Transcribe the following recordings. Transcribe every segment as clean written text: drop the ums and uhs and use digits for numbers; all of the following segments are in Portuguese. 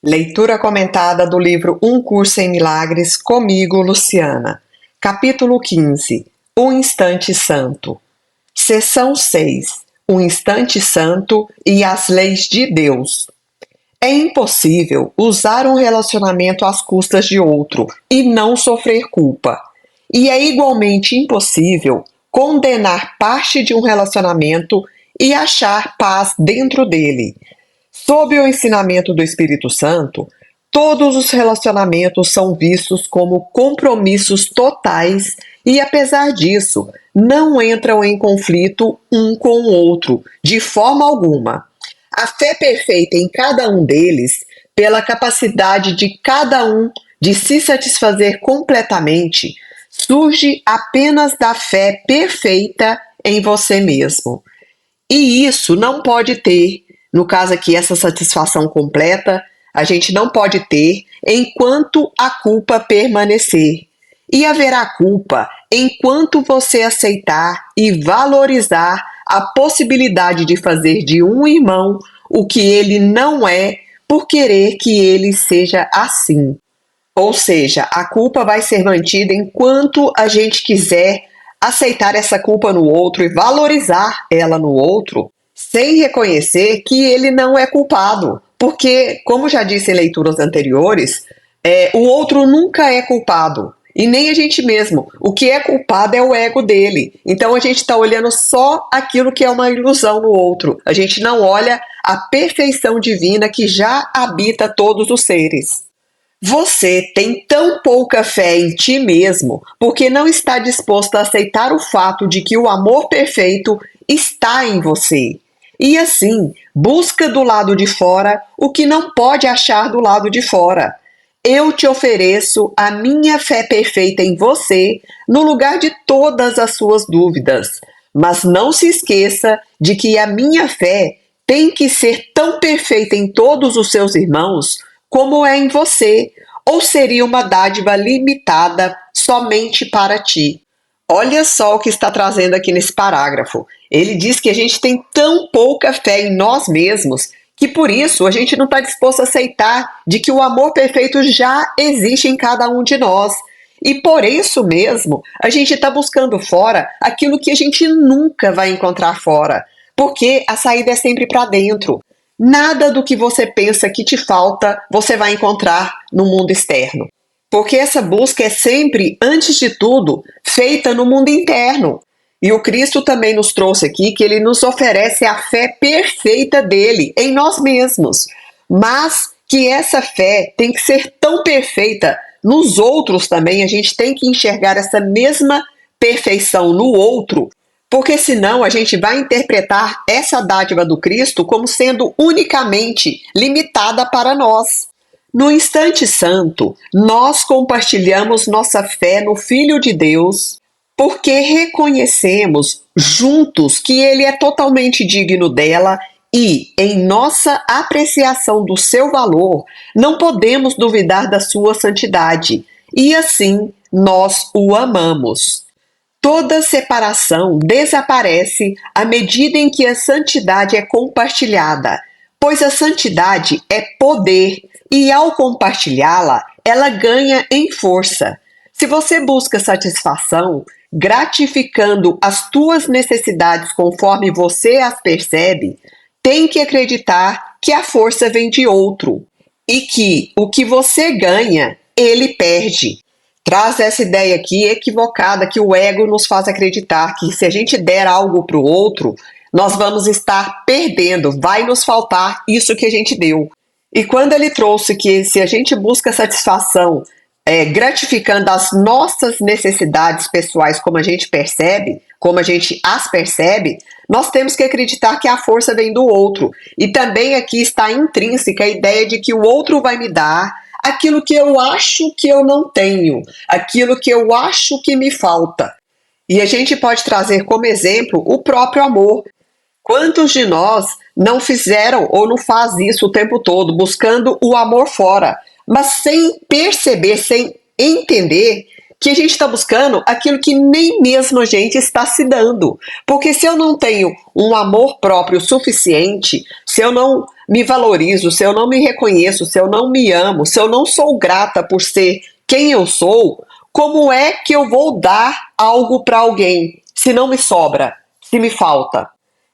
Leitura comentada do livro Um Curso em Milagres, comigo, Luciana. Capítulo 15. Um Instante Santo. Seção 6. Um Instante Santo e as Leis de Deus. É impossível usar um relacionamento às custas de outro e não sofrer culpa. E é igualmente impossível condenar parte de um relacionamento e achar paz dentro dele. Sob o ensinamento do Espírito Santo, todos os relacionamentos são vistos como compromissos totais e, apesar disso, não entram em conflito um com o outro, de forma alguma. A fé perfeita em cada um deles, pela capacidade de cada um de se satisfazer completamente, surge apenas da fé perfeita em você mesmo. E isso não pode ter, no caso aqui, essa satisfação completa, a gente não pode ter enquanto a culpa permanecer. E haverá culpa enquanto você aceitar e valorizar a possibilidade de fazer de um irmão o que ele não é por querer que ele seja assim. Ou seja, a culpa vai ser mantida enquanto a gente quiser aceitar essa culpa no outro e valorizar ela no outro, sem reconhecer que ele não é culpado. Porque, como já disse em leituras anteriores, o outro nunca é culpado. E nem a gente mesmo. O que é culpado é o ego dele. Então a gente está olhando só aquilo que é uma ilusão no outro. A gente não olha a perfeição divina que já habita todos os seres. Você tem tão pouca fé em ti mesmo porque não está disposto a aceitar o fato de que o amor perfeito está em você. E assim, busca do lado de fora o que não pode achar do lado de fora. Eu te ofereço a minha fé perfeita em você no lugar de todas as suas dúvidas. Mas não se esqueça de que a minha fé tem que ser tão perfeita em todos os seus irmãos como é em você, ou seria uma dádiva limitada somente para ti. Olha só o que está trazendo aqui nesse parágrafo. Ele diz que a gente tem tão pouca fé em nós mesmos que por isso a gente não está disposto a aceitar de que o amor perfeito já existe em cada um de nós. E por isso mesmo a gente está buscando fora aquilo que a gente nunca vai encontrar fora, porque a saída é sempre para dentro. Nada do que você pensa que te falta você vai encontrar no mundo externo. Porque essa busca é sempre, antes de tudo, feita no mundo interno. E o Cristo também nos trouxe aqui que ele nos oferece a fé perfeita dele em nós mesmos. Mas que essa fé tem que ser tão perfeita nos outros também, a gente tem que enxergar essa mesma perfeição no outro, porque senão a gente vai interpretar essa dádiva do Cristo como sendo unicamente limitada para nós. No instante santo, nós compartilhamos nossa fé no Filho de Deus, porque reconhecemos juntos que Ele é totalmente digno dela e, em nossa apreciação do seu valor, não podemos duvidar da sua santidade, e assim nós o amamos. Toda separação desaparece à medida em que a santidade é compartilhada, pois a santidade é poder e, ao compartilhá-la, ela ganha em força. Se você busca satisfação, gratificando as tuas necessidades conforme você as percebe, tem que acreditar que a força vem de outro e que o que você ganha, ele perde. Traz essa ideia aqui equivocada que o ego nos faz acreditar que se a gente der algo para o outro, nós vamos estar perdendo, vai nos faltar isso que a gente deu. E quando ele trouxe que se a gente busca satisfação gratificando as nossas necessidades pessoais como a gente percebe, como a gente as percebe, nós temos que acreditar que a força vem do outro. E também aqui está intrínseca a ideia de que o outro vai me dar aquilo que eu acho que eu não tenho, aquilo que eu acho que me falta. E a gente pode trazer como exemplo o próprio amor. Quantos de nós não fizeram ou não faz isso o tempo todo, buscando o amor fora, mas sem perceber, sem entender que a gente está buscando aquilo que nem mesmo a gente está se dando. Porque se eu não tenho um amor próprio suficiente, se eu não me valorizo, se eu não me reconheço, se eu não me amo, se eu não sou grata por ser quem eu sou, como é que eu vou dar algo para alguém se não me sobra, se me falta?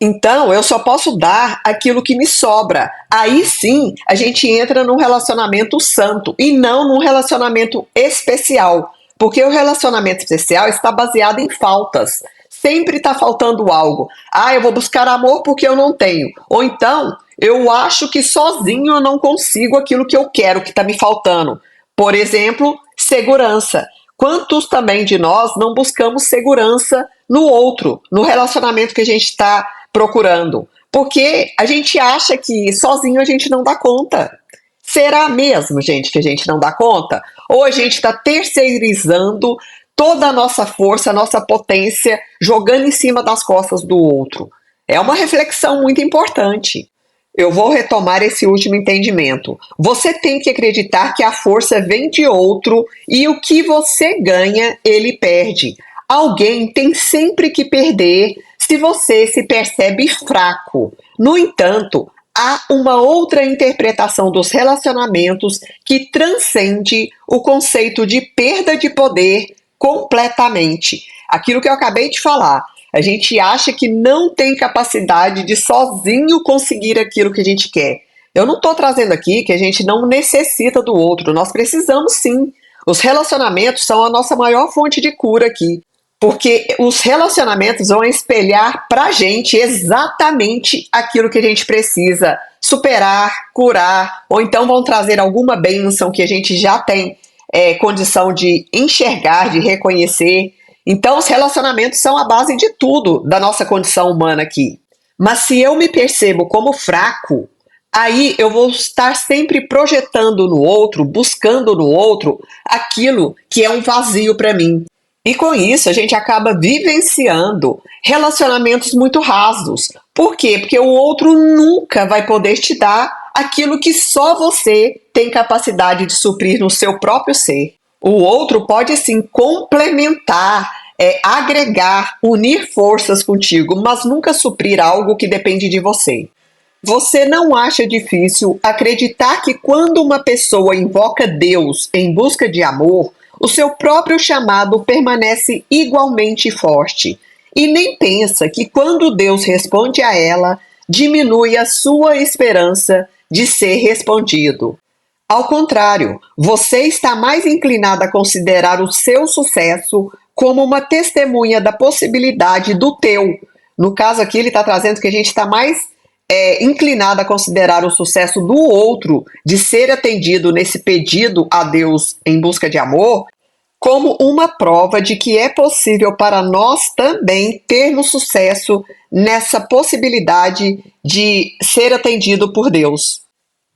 Então, eu só posso dar aquilo que me sobra. Aí sim, a gente entra num relacionamento santo e não num relacionamento especial. Porque o relacionamento especial está baseado em faltas. Sempre está faltando algo. Ah, eu vou buscar amor porque eu não tenho. Ou então, eu acho que sozinho eu não consigo aquilo que eu quero, que está me faltando. Por exemplo, segurança. Quantos também de nós não buscamos segurança no outro, no relacionamento que a gente está procurando? Porque a gente acha que sozinho a gente não dá conta. Será mesmo, gente, que a gente não dá conta? Ou a gente está terceirizando toda a nossa força, a nossa potência, jogando em cima das costas do outro? É uma reflexão muito importante. Eu vou retomar esse último entendimento. Você tem que acreditar que a força vem de outro e o que você ganha, ele perde. Alguém tem sempre que perder se você se percebe fraco. No entanto, há uma outra interpretação dos relacionamentos que transcende o conceito de perda de poder completamente. Aquilo que eu acabei de falar. A gente acha que não tem capacidade de sozinho conseguir aquilo que a gente quer. Eu não estou trazendo aqui que a gente não necessita do outro, nós precisamos sim. Os relacionamentos são a nossa maior fonte de cura aqui, porque os relacionamentos vão espelhar para a gente exatamente aquilo que a gente precisa superar, curar, ou então vão trazer alguma bênção que a gente já tem condição de enxergar, de reconhecer. Então, os relacionamentos são a base de tudo da nossa condição humana aqui. Mas se eu me percebo como fraco, aí eu vou estar sempre projetando no outro, buscando no outro aquilo que é um vazio para mim. E com isso a gente acaba vivenciando relacionamentos muito rasos. Por quê? Porque o outro nunca vai poder te dar aquilo que só você tem capacidade de suprir no seu próprio ser. O outro pode sim complementar, agregar, unir forças contigo, mas nunca suprir algo que depende de você. Você não acha difícil acreditar que quando uma pessoa invoca Deus em busca de amor, o seu próprio chamado permanece igualmente forte? E nem pensa que quando Deus responde a ela, diminui a sua esperança de ser respondido. Ao contrário, você está mais inclinado a considerar o seu sucesso como uma testemunha da possibilidade do teu. No caso aqui, ele está trazendo que a gente está mais inclinado a considerar o sucesso do outro, de ser atendido nesse pedido a Deus em busca de amor, como uma prova de que é possível para nós também termos sucesso nessa possibilidade de ser atendido por Deus.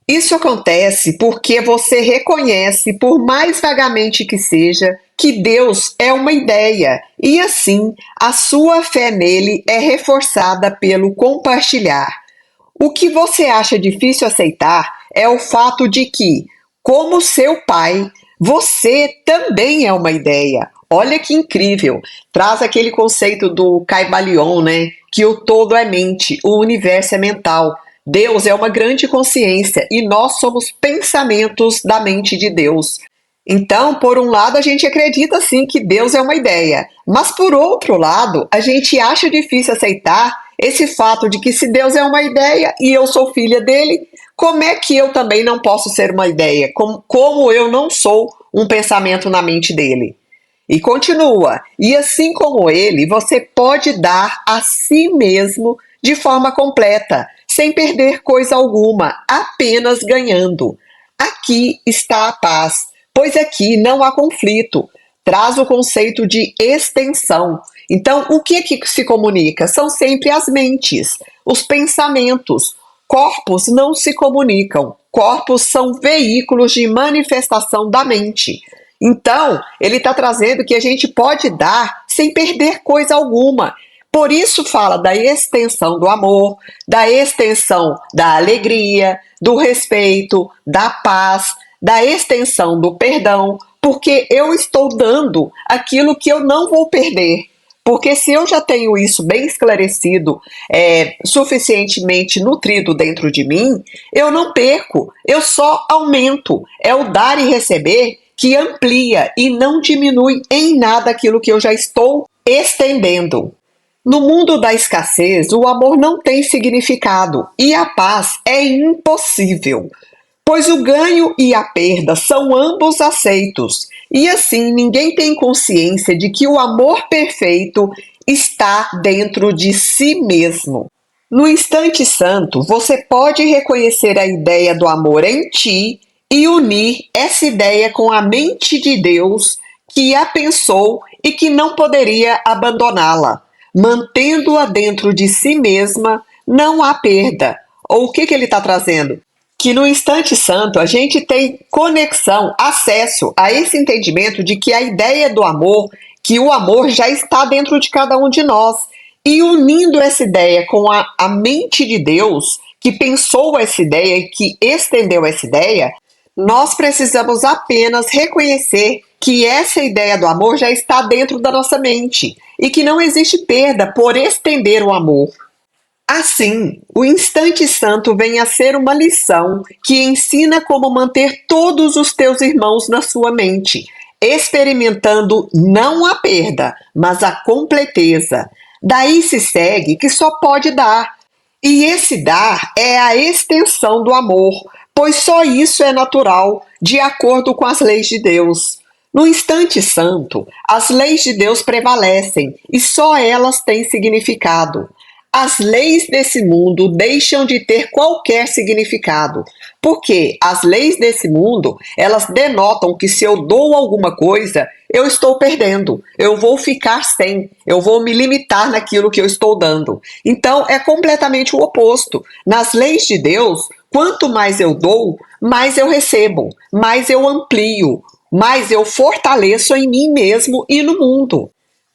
Isso acontece porque você reconhece, por mais vagamente que seja, que Deus é uma ideia e assim a sua fé nele é reforçada pelo compartilhar. O que você acha difícil aceitar é o fato de que, como seu pai, você também é uma ideia. Olha que incrível! Traz aquele conceito do Kybalion, né? Que o todo é mente, o universo é mental. Deus é uma grande consciência e nós somos pensamentos da mente de Deus. Então, por um lado, a gente acredita sim que Deus é uma ideia, mas por outro lado, a gente acha difícil aceitar esse fato de que se Deus é uma ideia e eu sou filha dele, como é que eu também não posso ser uma ideia? Como eu não sou um pensamento na mente dele? E continua, e assim como ele, você pode dar a si mesmo de forma completa, sem perder coisa alguma, apenas ganhando. Aqui está a paz, pois aqui não há conflito. Traz o conceito de extensão. Então, o que se comunica? São sempre as mentes, os pensamentos. Corpos não se comunicam. Corpos são veículos de manifestação da mente. Então, ele está trazendo que a gente pode dar sem perder coisa alguma. Por isso fala da extensão do amor, da extensão da alegria, do respeito, da paz, da extensão do perdão, porque eu estou dando aquilo que eu não vou perder. Porque se eu já tenho isso bem esclarecido, suficientemente nutrido dentro de mim, eu não perco, eu só aumento. É o dar e receber que amplia e não diminui em nada aquilo que eu já estou estendendo. No mundo da escassez, o amor não tem significado e a paz é impossível, pois o ganho e a perda são ambos aceitos, e assim ninguém tem consciência de que o amor perfeito está dentro de si mesmo. No instante santo, você pode reconhecer a ideia do amor em ti e unir essa ideia com a mente de Deus que a pensou e que não poderia abandoná-la. Mantendo-a dentro de si mesma, não há perda. Ou o que ele está trazendo? Que no instante santo a gente tem conexão, acesso a esse entendimento de que a ideia do amor, que o amor já está dentro de cada um de nós. E unindo essa ideia com a mente de Deus, que pensou essa ideia e que estendeu essa ideia, nós precisamos apenas reconhecer que essa ideia do amor já está dentro da nossa mente e que não existe perda por estender o amor. Assim, o instante santo vem a ser uma lição que ensina como manter todos os teus irmãos na sua mente, experimentando não a perda, mas a completeza. Daí se segue que só pode dar. E esse dar é a extensão do amor, pois só isso é natural, de acordo com as leis de Deus. No instante santo, as leis de Deus prevalecem e só elas têm significado. As leis desse mundo deixam de ter qualquer significado, porque as leis desse mundo, elas denotam que se eu dou alguma coisa, eu estou perdendo, eu vou ficar sem, eu vou me limitar naquilo que eu estou dando. Então, é completamente o oposto. Nas leis de Deus, quanto mais eu dou, mais eu recebo, mais eu amplio, mais eu fortaleço em mim mesmo e no mundo.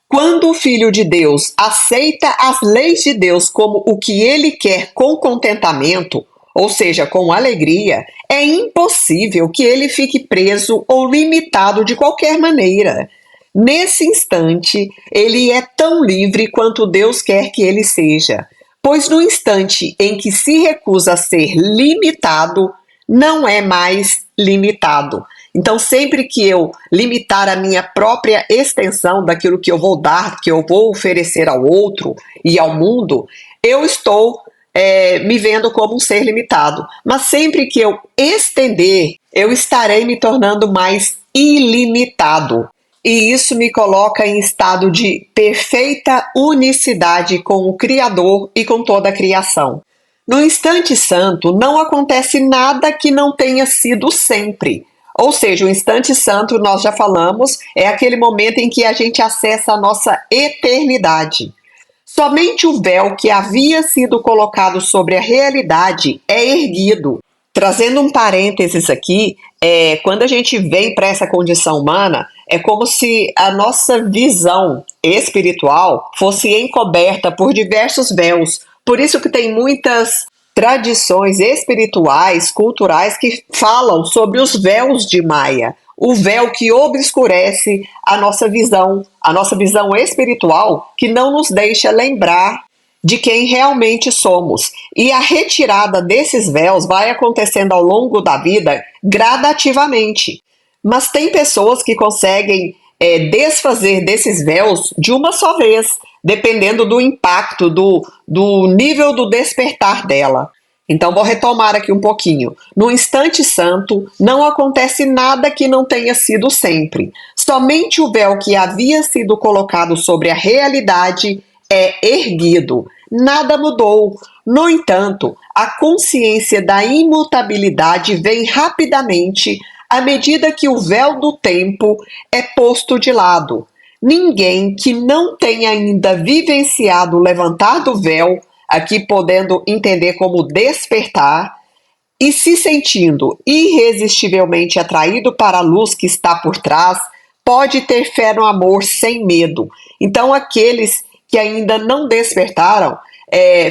Quando o Filho de Deus aceita as leis de Deus como o que ele quer com contentamento, ou seja, com alegria, é impossível que ele fique preso ou limitado de qualquer maneira. Nesse instante, ele é tão livre quanto Deus quer que ele seja, pois no instante em que se recusa a ser limitado, não é mais limitado. Então, sempre que eu limitar a minha própria extensão daquilo que eu vou dar, que eu vou oferecer ao outro e ao mundo, eu estou me vendo como um ser limitado. Mas sempre que eu estender, eu estarei me tornando mais ilimitado. E isso me coloca em estado de perfeita unicidade com o Criador e com toda a criação. No instante santo, não acontece nada que não tenha sido sempre. Ou seja, o instante santo, nós já falamos, é aquele momento em que a gente acessa a nossa eternidade. Somente o véu que havia sido colocado sobre a realidade é erguido. Trazendo um parênteses aqui, quando a gente vem para essa condição humana, é como se a nossa visão espiritual fosse encoberta por diversos véus. Por isso que tem muitas tradições espirituais, culturais, que falam sobre os véus de Maia, o véu que obscurece a nossa visão espiritual, que não nos deixa lembrar de quem realmente somos. E a retirada desses véus vai acontecendo ao longo da vida gradativamente. Mas tem pessoas que conseguem desfazer desses véus de uma só vez, dependendo do impacto, do nível do despertar dela. Então, vou retomar aqui um pouquinho. No instante santo, não acontece nada que não tenha sido sempre. Somente o véu que havia sido colocado sobre a realidade é erguido. Nada mudou. No entanto, a consciência da imutabilidade vem rapidamente à medida que o véu do tempo é posto de lado. Ninguém que não tenha ainda vivenciado o levantar do véu, aqui podendo entender como despertar, e se sentindo irresistivelmente atraído para a luz que está por trás, pode ter fé no amor sem medo. Então, aqueles que ainda não despertaram,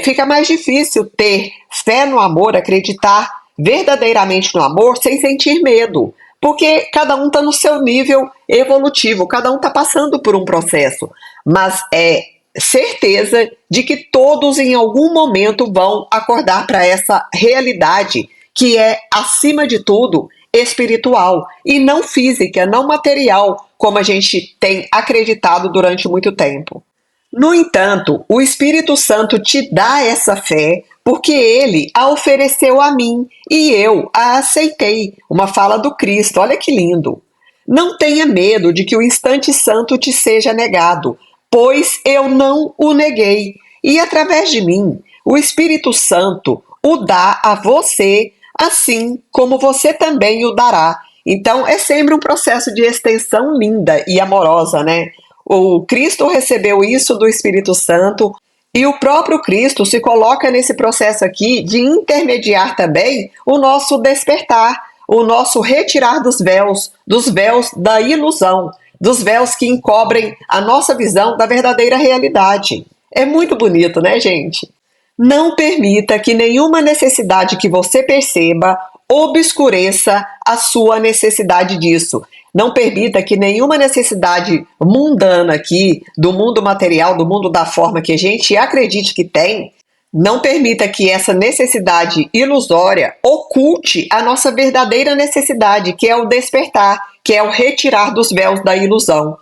fica mais difícil ter fé no amor, acreditar verdadeiramente no amor sem sentir medo, porque cada um está no seu nível evolutivo, cada um está passando por um processo. mas é certeza de que todos em algum momento vão acordar para essa realidade que é, acima de tudo, espiritual e não física, não material, como a gente tem acreditado durante muito tempo. No entanto, o Espírito Santo te dá essa fé porque ele a ofereceu a mim e eu a aceitei. Uma fala do Cristo, olha que lindo. Não tenha medo de que o instante santo te seja negado, pois eu não o neguei. E através de mim, o Espírito Santo o dá a você, assim como você também o dará. Então, é sempre um processo de extensão linda e amorosa, né? O Cristo recebeu isso do Espírito Santo e o próprio Cristo se coloca nesse processo aqui de intermediar também o nosso despertar, o nosso retirar dos véus da ilusão, dos véus que encobrem a nossa visão da verdadeira realidade. É muito bonito, né, gente? Não permita que nenhuma necessidade que você perceba obscureça a sua necessidade disso. Não permita que nenhuma necessidade mundana aqui, do mundo material, do mundo da forma que a gente acredite que tem, não permita que essa necessidade ilusória oculte a nossa verdadeira necessidade, que é o despertar, que é o retirar dos véus da ilusão.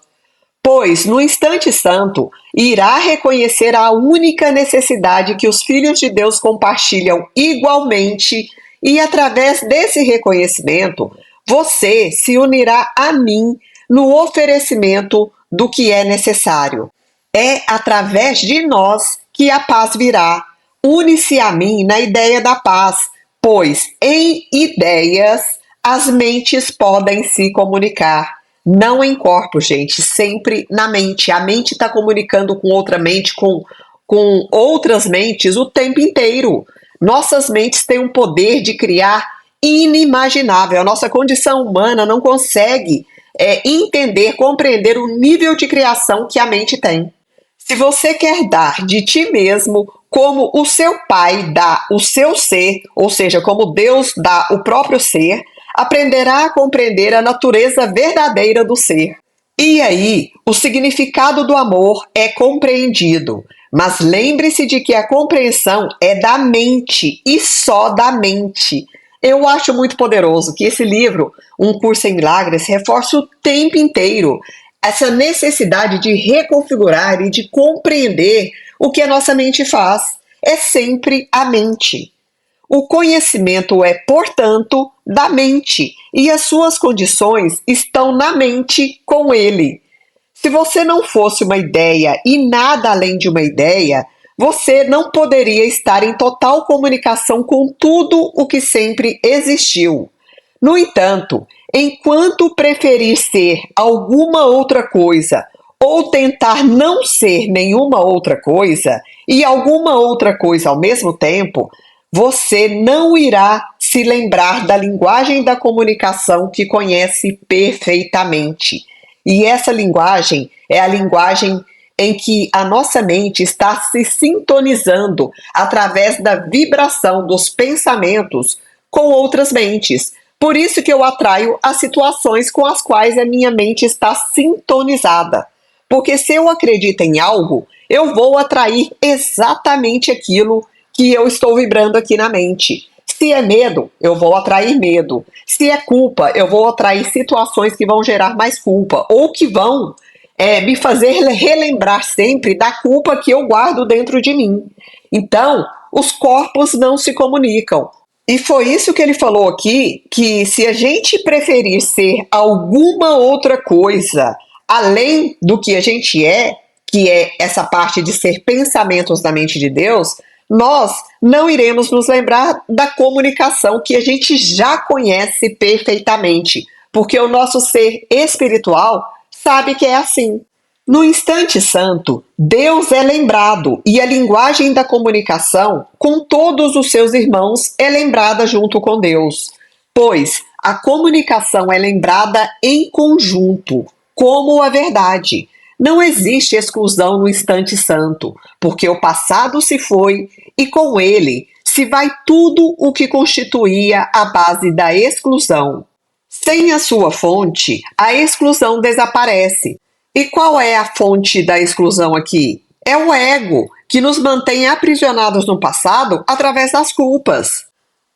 Pois, no instante santo, irá reconhecer a única necessidade que os filhos de Deus compartilham igualmente, e através desse reconhecimento, você se unirá a mim no oferecimento do que é necessário. É através de nós que a paz virá. Une-se a mim na ideia da paz, pois em ideias as mentes podem se comunicar. Não em corpo, gente, sempre na mente. A mente está comunicando com outra mente, com outras mentes o tempo inteiro. Nossas mentes têm um poder de criar inimaginável. A nossa condição humana não consegue entender, compreender o nível de criação que a mente tem. Se você quer dar de ti mesmo como o seu Pai dá o seu ser, ou seja, como Deus dá o próprio ser, aprenderá a compreender a natureza verdadeira do ser. E aí, o significado do amor é compreendido. Mas lembre-se de que a compreensão é da mente e só da mente. Eu acho muito poderoso que esse livro, Um Curso em Milagres, reforça o tempo inteiro essa necessidade de reconfigurar e de compreender o que a nossa mente faz. É sempre a mente. O conhecimento é, portanto, da mente, e as suas condições estão na mente com ele. Se você não fosse uma ideia e nada além de uma ideia, você não poderia estar em total comunicação com tudo o que sempre existiu. No entanto, enquanto preferir ser alguma outra coisa ou tentar não ser nenhuma outra coisa e alguma outra coisa ao mesmo tempo, você não irá se lembrar da linguagem da comunicação que conhece perfeitamente. E essa linguagem é a linguagem em que a nossa mente está se sintonizando através da vibração dos pensamentos com outras mentes. Por isso que eu atraio as situações com as quais a minha mente está sintonizada. Porque se eu acredito em algo, eu vou atrair exatamente aquilo que eu estou vibrando aqui na mente. Se é medo, eu vou atrair medo. Se é culpa, eu vou atrair situações que vão gerar mais culpa ou que vão me fazer relembrar sempre da culpa que eu guardo dentro de mim. Então, os corpos não se comunicam. E foi isso que ele falou aqui, que se a gente preferir ser alguma outra coisa além do que a gente é, que é essa parte de ser pensamentos da mente de Deus, nós não iremos nos lembrar da comunicação que a gente já conhece perfeitamente, porque o nosso ser espiritual sabe que é assim. No instante santo, Deus é lembrado e a linguagem da comunicação com todos os seus irmãos é lembrada junto com Deus, pois a comunicação é lembrada em conjunto, como a verdade. Não existe exclusão no instante santo, porque o passado se foi e com ele se vai tudo o que constituía a base da exclusão. Sem a sua fonte, a exclusão desaparece. E qual é a fonte da exclusão aqui? É o ego, que nos mantém aprisionados no passado através das culpas.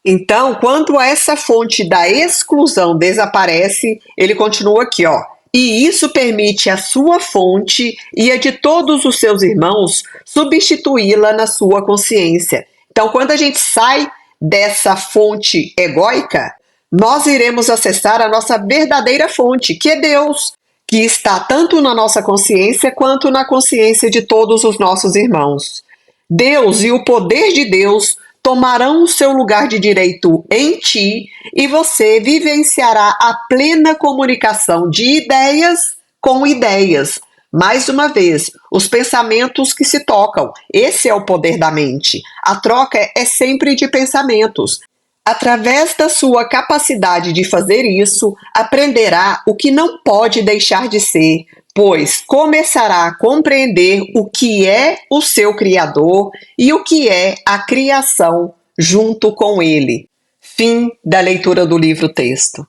Então, quando essa fonte da exclusão desaparece, ele continua aqui, ó. E isso permite a sua fonte e a de todos os seus irmãos substituí-la na sua consciência. Então, quando a gente sai dessa fonte egóica, nós iremos acessar a nossa verdadeira fonte, que é Deus, que está tanto na nossa consciência quanto na consciência de todos os nossos irmãos. Deus e o poder de Deus tomarão o seu lugar de direito em ti e você vivenciará a plena comunicação de ideias com ideias. Mais uma vez, os pensamentos que se tocam. Esse é o poder da mente. A troca é sempre de pensamentos. Através da sua capacidade de fazer isso, aprenderá o que não pode deixar de ser, pois começará a compreender o que é o seu Criador e o que é a criação junto com ele. Fim da leitura do livro-texto.